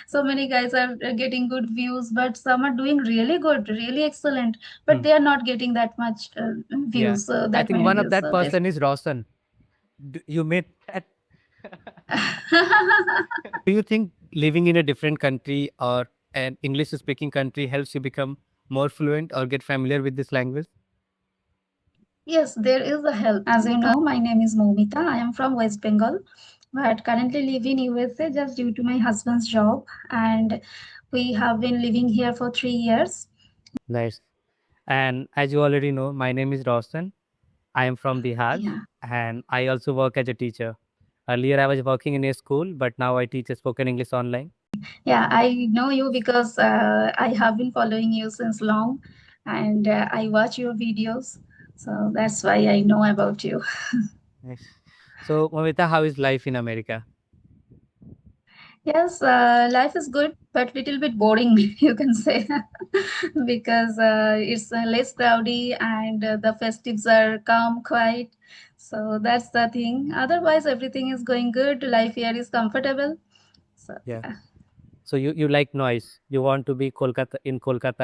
So many guys are getting good views, but some are doing really good, really excellent, but Hmm. they are not getting that much Yeah. views, so I that think many one of views. that So person is Roshan. You met that. Do you think living in a different country or an English speaking country helps you become more fluent or get familiar with this language? Yes, there is a help. As you know, my name is Momita. I am from West Bengal, but currently live in USA just due to my husband's job, and we have been living here for 3 years. Nice. And as you already know, my name is Roshan. I am from Bihar Yeah. and I also work as a teacher. Earlier, I was working in a school, but now I teach spoken English online. Yeah, I know you because I have been following you since long, and I watch your videos, so that's why I know about you. Nice. So, Mamita, how is life in America? Yes, life is good, but little bit boring, you can say, because it's less crowdy and the festives are calm, quiet. So that's the thing. Otherwise, everything is going good. Life here is comfortable. So Yeah. yeah. So you like noise. You want to be Kolkata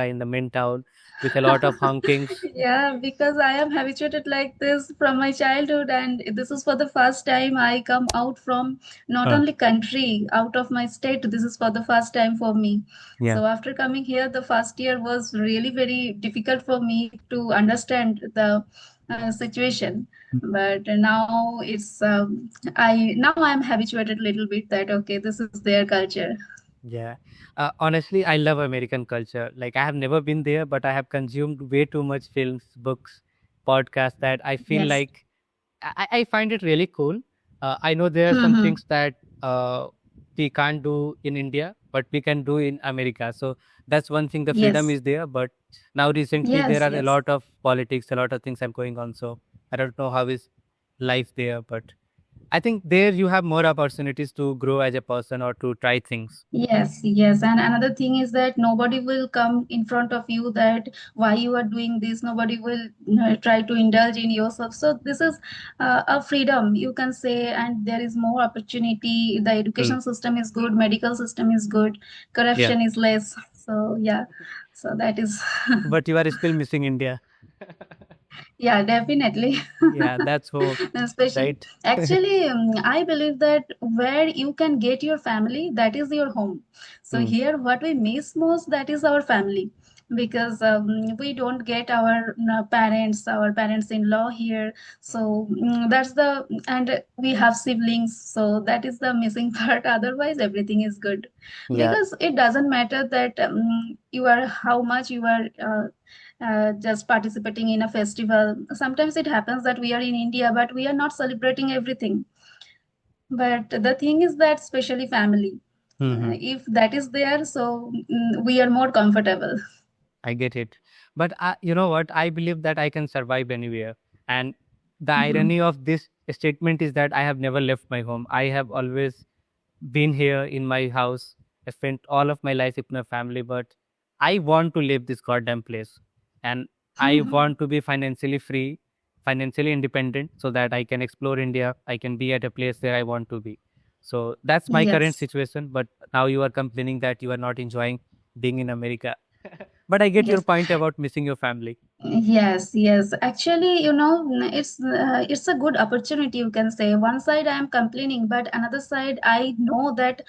in the main town with a lot of honkings. Yeah, because I am habituated like this from my childhood, and this is for the first time I come out from not Huh. only country, out of my state. This is for the first time for me. Yeah. So after coming here, the first year was really very difficult for me to understand the situation. But now I'm habituated a little bit that okay, this is their culture. Yeah. Honestly, I love American culture. Like, I have never been there, but I have consumed way too much films, books, podcasts that I feel Yes. like I find it really cool. I know there are some things that we can't do in India, but we can do in America. So that's one thing. The freedom Yes. is there, but now recently there Yes. are a Yes. lot of politics, a lot of things are going on. So I don't know how is life there, but I think there you have more opportunities to grow as a person or to try things. Yes, yes. And another thing is that nobody will come in front of you that why you are doing this. Nobody will try to indulge in yourself. So this is a freedom, you can say, and there is more opportunity. The Hmm. education system is good, medical system is good, Yeah, corruption is less. So yeah, so that is, but you are still missing India. yeah, definitely. Yeah, that's hope, Especially, right? actually, I believe that where you can get your family, that is your home. So Hmm. here, what we miss most, that is our family, because we don't get our parents-in-law here. So that's the, and we have siblings, so that is the missing part. Otherwise, everything is good, Yeah. because it doesn't matter that you are how much you are. Just participating in a festival. Sometimes it happens that we are in India, but we are not celebrating everything. But the thing is that, especially family, Hmm. if that is there, so we are more comfortable. I get it. But you know what? I believe that I can survive anywhere. And the Mhm. irony of this statement is that I have never left my home. I have always been here in my house. I spent all of my life with my family, but I want to leave this goddamn place. And I want to be financially free, financially independent, so that I can explore India. I can be at a place where I want to be. So that's my current Yes. situation. But now you are complaining that you are not enjoying being in America. But I get your Yes. point about missing your family. Yes, yes. Actually, it's a good opportunity, you can say. One side I am complaining, but another side I know that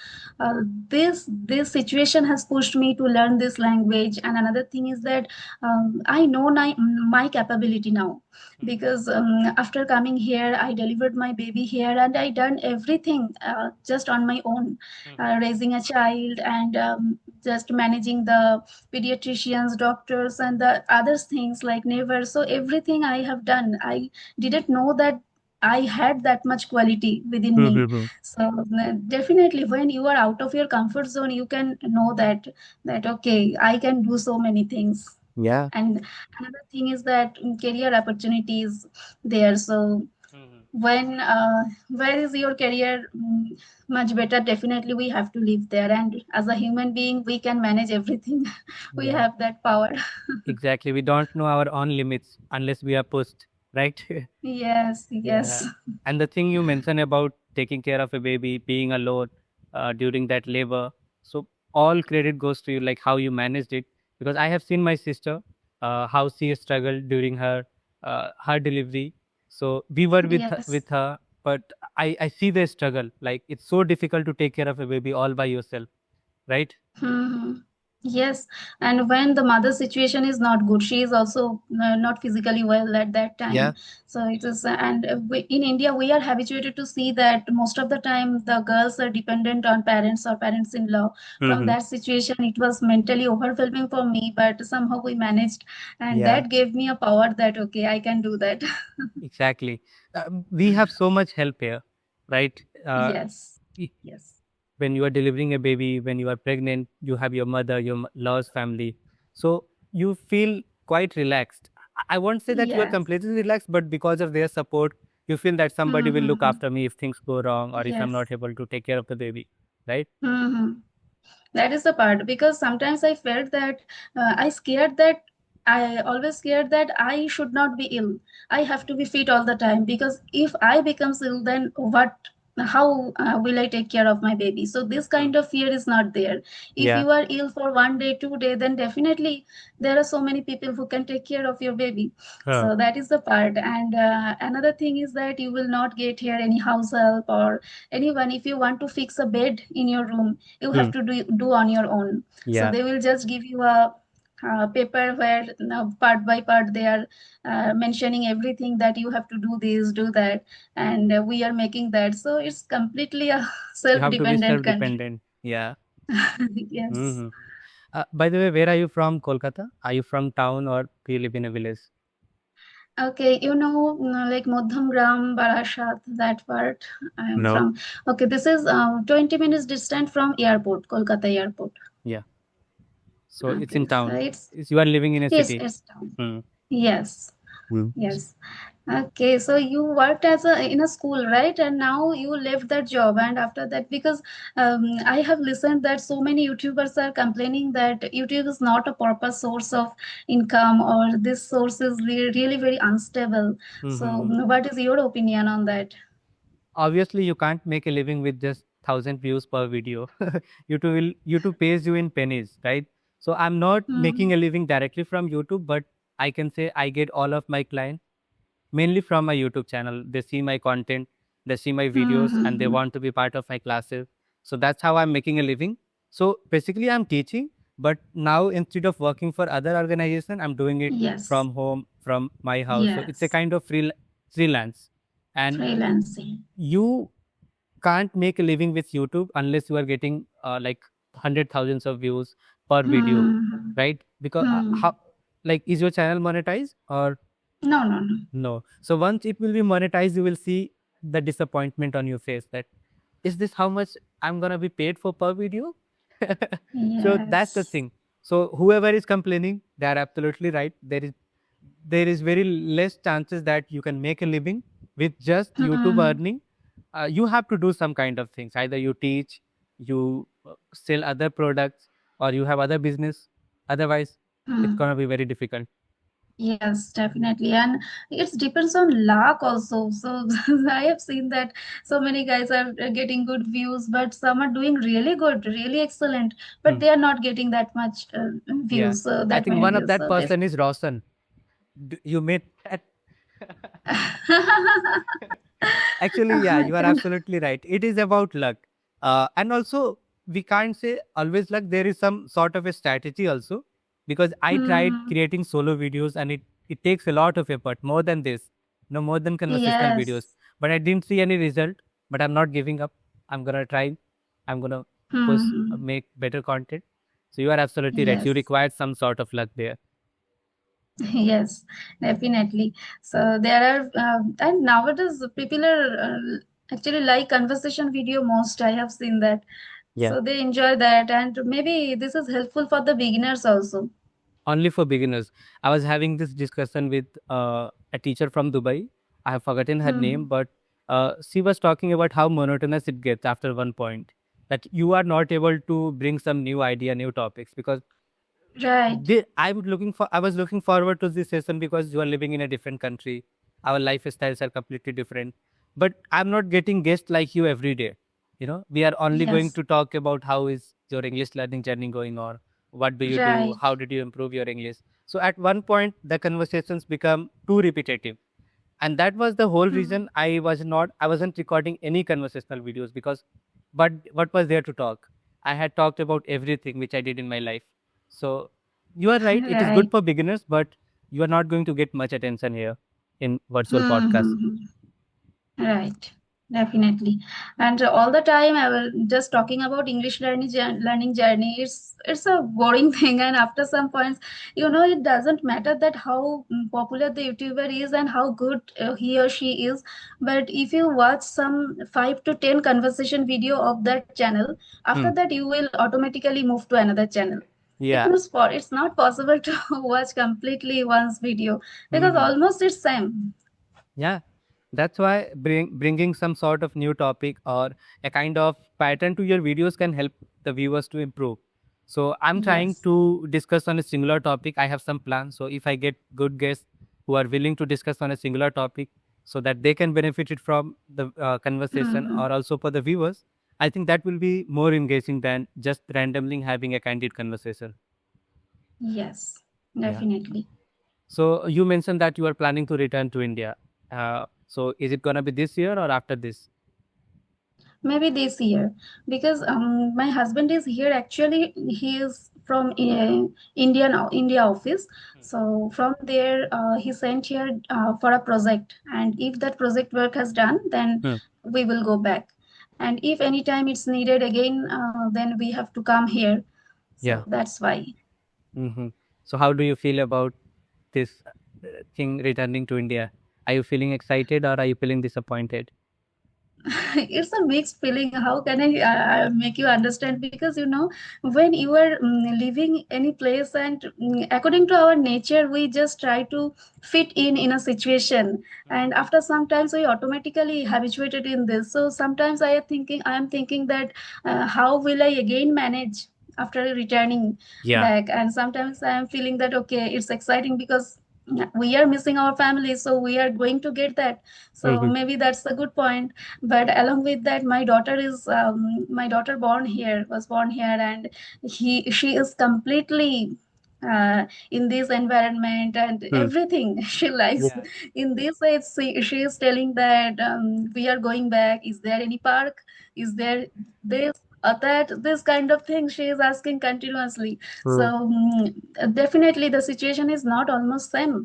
this situation has pushed me to learn this language. And another thing is that I know my capability now, Hmm. because after coming here, I delivered my baby here, and I done everything just on my own, Hmm. raising a child and just managing the pediatricians, doctors, and the other things like neighbors. So everything I have done, I didn't know that I had that much quality within me. Hmm. So definitely, when you are out of your comfort zone, you can know that okay, I can do so many things. Yeah. And another thing is that career opportunities there. So Hmm. when where is your career much better, definitely we have to live there, and as a human being we can manage everything. We Yeah. have that power. Exactly. We don't know our own limits unless we are pushed, right? Yes, Yeah. yes. And the thing you mentioned about taking care of a baby, being alone during that labor. So all credit goes to you, like how you managed it. Because I have seen my sister, how she struggled during her delivery. So we were Yes. with her, but I see the struggle. Like it's so difficult to take care of a baby all by yourself, right? Hmm. Yes, and when the mother situation is not good, she is also not physically well at that Yeah. time. So it is, and in India, we are habituated to see that most of the time the girls are dependent on parents or parents-in-law. From Mm-hmm. that situation, it was mentally overwhelming for me, but somehow we managed, and Yeah. that gave me a power that, okay, I can do that. Exactly. We have so much help here, right? Yes, I- yes, when you are delivering a baby, when you are pregnant, you have your mother, your lost family. So you feel quite relaxed. I won't say that you are yes. completely relaxed, but because of their support, you feel that somebody will look Mm-hmm. after me if things go wrong or if I'm Yes. not able to take care of the baby, right? Mm-hmm. That is the part, because sometimes I felt that I always scared that I should not be ill. I have to be fit all the time, because if I becomes ill, then what? How will I take care of my baby? So this Hmm. kind of fear is not there. If Yeah. you are ill for 1 day, 2 day, then definitely there are so many people who can take care of your baby. Huh. So that is the part. And another thing is that you will not get here any house help or anyone. If you want to fix a bed in your room, you Hmm. have to do on your own. So Yeah. they will just give you a paper where part by part they are mentioning everything that you have to do this, do that, and we are making that. So it's completely a You have to be self-dependent country. self-dependent. Yeah. Yes. Hmm. By the way, where are you from, Kolkata? Are you from town or do you live in a village? Okay, like Modham Gram, Barashat, that part I am No. from. Okay, this is 20 minutes distant from airport, Kolkata airport. Yeah. So it's in Okay, so town. it's You are living in a yes, city. it's town. Hmm. Yes. Hmm. Yes. Okay, so you worked as a in a school, right? And now you left that job, and after that, because I have listened that so many YouTubers are complaining that YouTube is not a proper source of income, or this source is really very unstable. So, Mm-hmm. what is your opinion on that? Obviously, you can't make a living with just 1,000 views per video. YouTube pays you in pennies, right? So I'm not making Hmm. a living directly from YouTube, but I can say I get all of my clients mainly from my YouTube channel. They see my content, they see my videos, and they Hmm. want to be part of my classes. So that's how I'm making a living. So basically, I'm teaching, but now instead of working for other organization, I'm doing it Yes. from home, from my house. So it's a Yes. kind of freelance, and Freelancing. you can't make a living with YouTube unless you are getting like hundred thousands of views per video, Hmm. right? Because Hmm. how, like, is your channel monetized or No, no, no. no? So once it will be monetized, you will see the disappointment on your face that is this how much I'm gonna be paid for per video? So that's the Yes. thing. So whoever is complaining, they are absolutely right. There is very less chances that you can make a living with just YouTube Hmm. earning. You have to do some kind of things. Either you teach, you sell other products, or you have other business. Otherwise, it's Hmm. gonna be very difficult. Yes, definitely. And it depends on luck also. So I have seen that so many guys are getting good views, but some are doing really good, really excellent, but Hmm. they are not getting that much Yeah, views, so I that think many one of views. that So person is Roshan. You met that. Actually, yeah, I you are can. absolutely right. It is about luck. And also, we can't say always luck. There is some sort of a strategy also. Because I tried Hmm. creating solo videos and it takes a lot of effort, more than this, no, more than conversational videos. Yes. But I didn't see any result. But I'm not giving up. I'm going to try. I'm going to push, Hmm. make better content. So you are absolutely right. You Yes. required some sort of luck there. Yes, definitely. So there are, and nowadays people are actually like conversation video most. I have seen that. Yeah. So they enjoy that, and maybe this is helpful for the beginners also. Only for beginners. I was having this discussion with a teacher from Dubai. I have forgotten her name, Hmm. but she was talking about how monotonous it gets after one point. That you are not able to bring some new idea, new topics, because Right. I was looking forward to this session because you are living in a different country. Our lifestyles are completely different, but I'm not getting guests like you every day. We are only going Yes. to talk about how is your English learning journey going on, what do you do, Right. how did you improve your English. So at one point the conversations become too repetitive, and that was the whole Hmm. reason I wasn't recording any conversational videos, because but what was there to talk? I had talked about everything which I did in my life. So you are right, it is good Right. for beginners, but you are not going to get much attention here in virtual Hmm. podcast. Hmm, hmm. Right, definitely. And all the time I will just talking about English learning journey. It's a boring thing, and after some points, it doesn't matter that how popular the YouTuber is and how good he or she is. But if you watch some 5 to 10 conversation video of that channel, after Hmm. that you will automatically move to another channel. Yeah. It's not possible to watch completely one's video because Hmm. almost it's same. Yeah, that's why bringing some sort of new topic or a kind of pattern to your videos can help the viewers to improve. So I'm trying Yes. to discuss on a singular topic. I have some plans. So if I get good guests who are willing to discuss on a singular topic, so that they can benefit it from the conversation, Hmm. or also for the viewers, I think that will be more engaging than just randomly having a candid conversation. Yes, Yeah. definitely. So you mentioned that you are planning to return to India. So is it gonna be this year or after this? Maybe this year because my husband is here. Actually, he is from India office. So from there, he sent here for a project. And if that project work has done, then Hmm. we will go back. And if any time it's needed again, then we have to come here. So Yeah. that's why. Hmm. So how do you feel about this thing returning to India? Are you feeling excited or are you feeling disappointed? It's a mixed feeling. How can I make you understand? Because when you are living any place, and according to our nature, we just try to fit in a situation, and Mhm. after sometimes we automatically habituated in this. So sometimes I am thinking that how will I again manage after returning Yeah. back? And sometimes I am feeling that okay, it's exciting because we are missing our family, so we are going to get that. So Hmm. maybe that's a good point. But along with that, my daughter was born here, and she is completely in this environment, and Hmm. everything she likes. Yeah. In this age, she is telling that we are going back. Is there any park? Is there this that this kind of thing she is asking continuously. So Hmm. definitely the situation is not almost same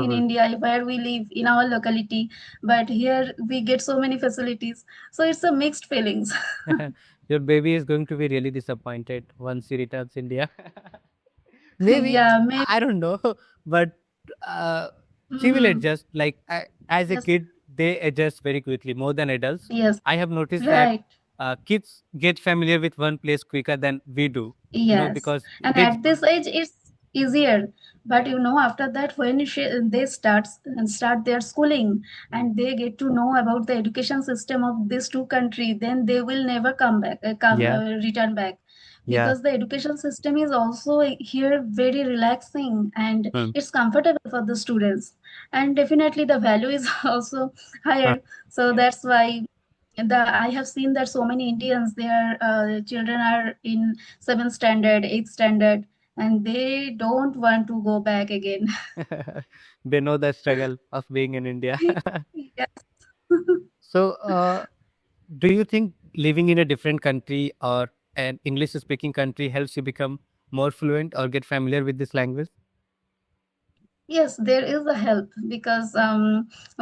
in Hmm. India where we live in our locality, but here we get so many facilities, so it's a mixed feelings. Your baby is going to be really disappointed once he returns India. Maybe, Yeah, maybe. I don't know, but uh, she will Mhm. adjust. Like as a Yes, kid, they adjust very quickly, more than adults. yes, I have noticed that right. kids get familiar with one place quicker than we do. Yes, Because and kids. at this age it's easier. But after that, when they start their schooling, and they get to know about the education system of these two countries, then they will never Yeah, return back, yeah. because the education system is also here very relaxing, and Hmm. it's comfortable for the students, and definitely the value is also Huh. higher. So that's why I have seen that so many Indians, their children are in seventh standard, eighth standard, and they don't want to go back again. They know the struggle of being in India. Yes. So, do you think living in a different country or an English speaking country helps you become more fluent or get familiar with this language? Yes, there is a help because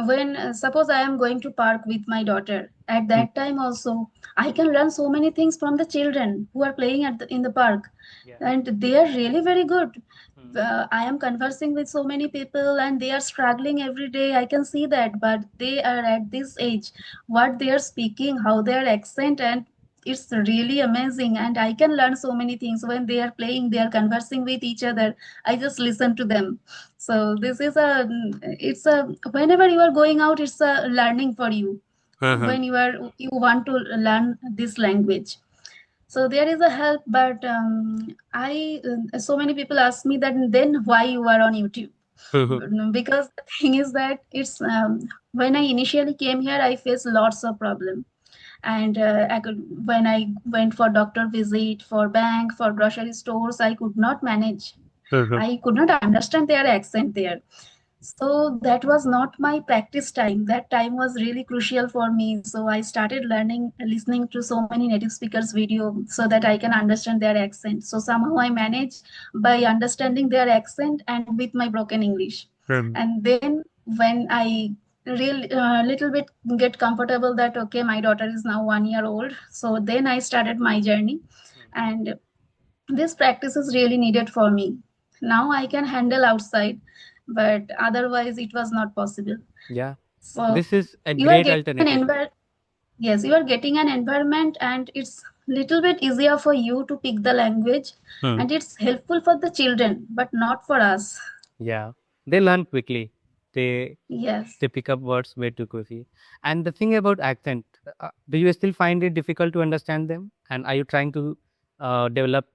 when suppose I am going to park with my daughter, at Hmm. that time also I can learn so many things from the children who are playing in the park, Yeah. and they are really very good. Hmm. I am conversing with so many people, and they are struggling every day. I can see that, but they are at this age, what they are speaking, how their accent, and it's really amazing. And I can learn so many things when they are playing, they are conversing with each other. I just listen to them. So this is it's a whenever you are going out, it's a learning for you. Uh-huh. When you want to learn this language, so there is a help. But I so many people ask me that then why you are on YouTube. Uh-huh. Because the thing is that it's when I initially came here, I faced lots of problem. And when I went for doctor visit, for bank, for grocery stores, I could not manage. Mhm. I could not understand their accent there. So that was not my practice time. That time was really crucial for me. So I started learning, listening to so many native speakers video so that I can understand their accent. So somehow I managed by understanding their accent and with my broken English. Mhm. And then when I real little bit get comfortable that okay, my daughter is now 1 year old. So then I started my journey, and this practice is really needed for me. Now I can handle outside, but otherwise it was not possible. Yeah, So this is a you are great getting an alternative. yes, you are getting an environment, and it's little bit easier for you to pick the language, Hmm. and it's helpful for the children, but not for us. Yeah, they learn quickly. They Yes. they pick up words way too quickly. And the thing about accent, do you still find it difficult to understand them? And are you trying to develop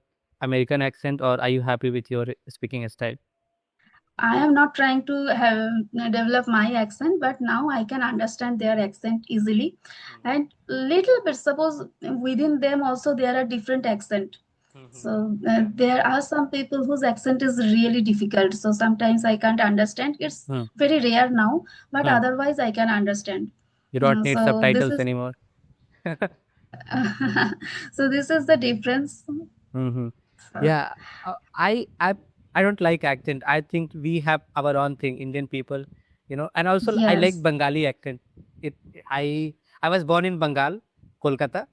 American accent, or are you happy with your speaking style? I am not trying to have develop my accent, but now I can understand their accent easily, and little bit. Suppose within them also there are different accent. So there are some people whose accent is really difficult. So sometimes I can't understand. It's Hmm. very rare now, but Hmm. otherwise I can understand. You don't need So this subtitles is anymore. so this is the difference. Hmm. So, Yeah, I don't like accent. I think we have our own thing, Indian people, and also I like yes. Bengali accent. It I I was born in Bengal, Kolkata,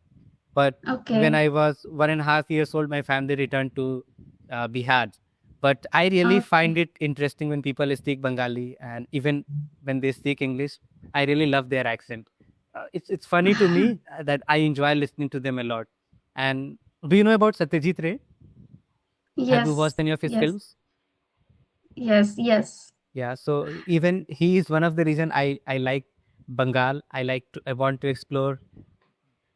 but when Okay. I was 1.5 years old, my family returned to Bihar. But I really Okay. find it interesting when people speak Bengali, and even when they speak English, I really love their accent. It's funny to me that I enjoy listening to them a lot. And do you know about Satyajit Ray? Have you watched Yes. any of his Yes. films? Yes. Yes. Yeah, so even he is one of the reason I like Bengal. I want to explore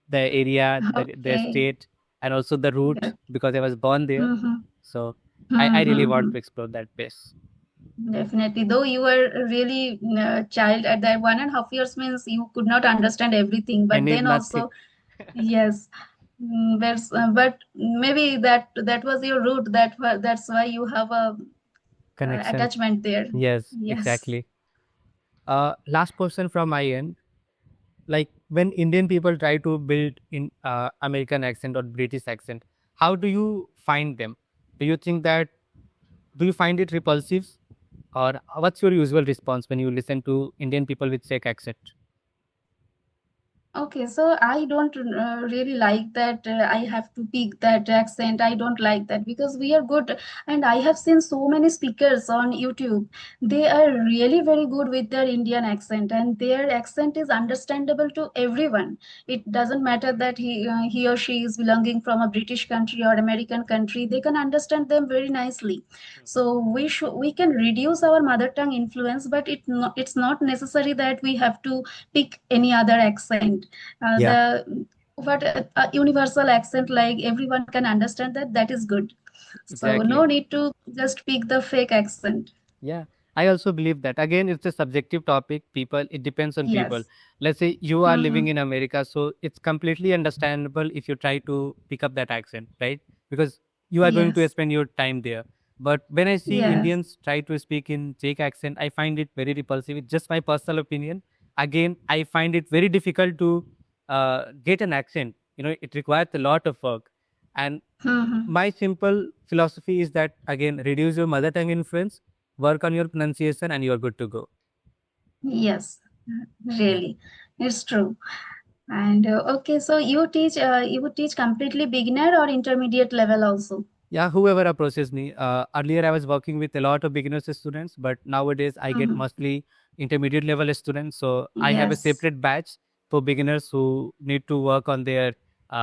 the area, the Okay. state, and also the route Good. because I was born there. Mm-hmm. So I really want Mm-hmm. to explore that place. Definitely. Though you were really child at that 1.5 years means you could not understand everything, I but need then nothing. also yes. But maybe that was your root. That's why you have a Connection. attachment there. Yes, Yes. exactly. Last question from my end. Like when Indian people try to build in American accent or British accent, how do you find them? Do you think that do you find it repulsive, or what's your usual response when you listen to Indian people with fake accent? Okay, so I don't really like that. I have to pick that accent. I don't like that because we are good, and I have seen so many speakers on YouTube. They are really very good with their Indian accent, and their accent is understandable to everyone. It doesn't matter that he or she is belonging from a British country or American country. They can understand them very nicely. So we can reduce our mother tongue influence, but it's not necessary that we have to pick any other accent. Yeah, The what a universal accent like everyone can understand that is good. So no exactly. need to just pick the fake accent. Yeah, I also believe that. Again, it's a subjective topic. It depends on people. Yes. Let's say you are living Mm-hmm. in America, so it's completely understandable if you try to pick up that accent, right? Because you are going to Yes. spend your time there. But when I see Yes. Indians try to speak in fake accent, I find it very repulsive. It's just my personal opinion. Again, I find it very difficult to get an accent. It requires a lot of work. And Mm-hmm. my simple philosophy is that again, reduce your mother tongue influence, work on your pronunciation, and you are good to go. Yes. Yeah. Really, it's true. And okay, so you would teach completely beginner or intermediate level also. Yeah, whoever approaches me. Earlier, I was working with a lot of beginners students, but nowadays I get Mm-hmm. mostly intermediate level students. So I have a Yes. separate batch for beginners who need to work on their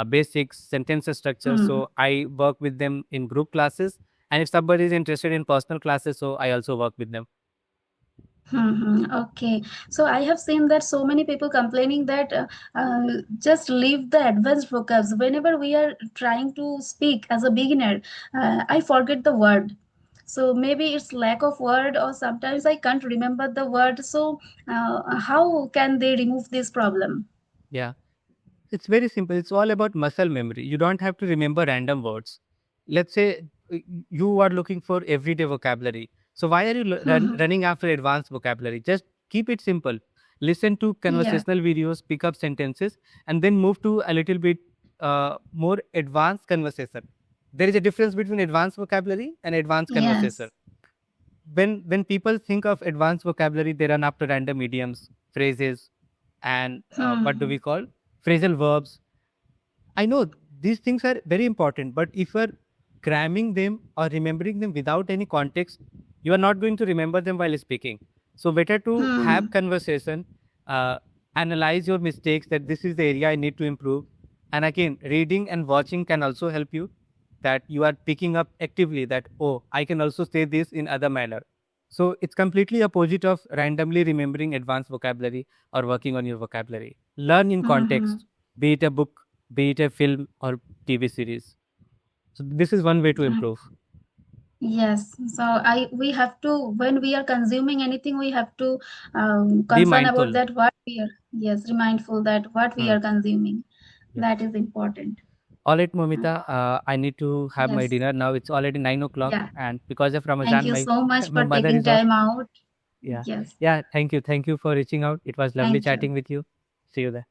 basics, sentence structure. Mm-hmm. So I work with them in group classes, and if somebody is interested in personal classes, so I also work with them. Okay, so I have seen that so many people complaining that just leave the advanced vocabs. Whenever we are trying to speak as a beginner, I forget the word. So maybe it's lack of word, or sometimes I can't remember the word. So how can they remove this problem? Yeah. It's very simple. It's all about muscle memory. You don't have to remember random words. Let's say you are looking for everyday vocabulary. So why are you running after advanced vocabulary? Just keep it simple. Listen to Yes, conversational videos, pick up sentences, and then move to a little bit more advanced conversation. There is a difference between advanced vocabulary and advanced conversation. yes. When people think of advanced vocabulary, they run after random idioms, phrases, and what do we Hmm. call phrasal verbs. I know these things are very important, but if you are cramming them or remembering them without any context, you are not going to remember them while speaking. So better to have Hmm. conversation, uh, analyze your mistakes, that this is the area I need to improve. And again, reading and watching can also help you, that you are picking up actively that, oh, I can also say this in other manner. So it's completely opposite of randomly remembering advanced vocabulary or working on your vocabulary. Learn in Hmm. context, be it a book, be it a film or TV series. So this is one way to improve. Yes, so I we have to, when we are consuming anything, we have to Be concern about mindful. that what we are, yes, remindful that what we Hmm. are consuming. Yeah. That is important. All right, Momita. I need to have my Yes, dinner now. It's already 9 o'clock, yeah. and because of Thank Ramadan, you my so much my for mother taking is off. time out. Yeah. Yes, Yeah. Thank you. Thank you for reaching out. It was lovely thank you. chatting with you. See you there.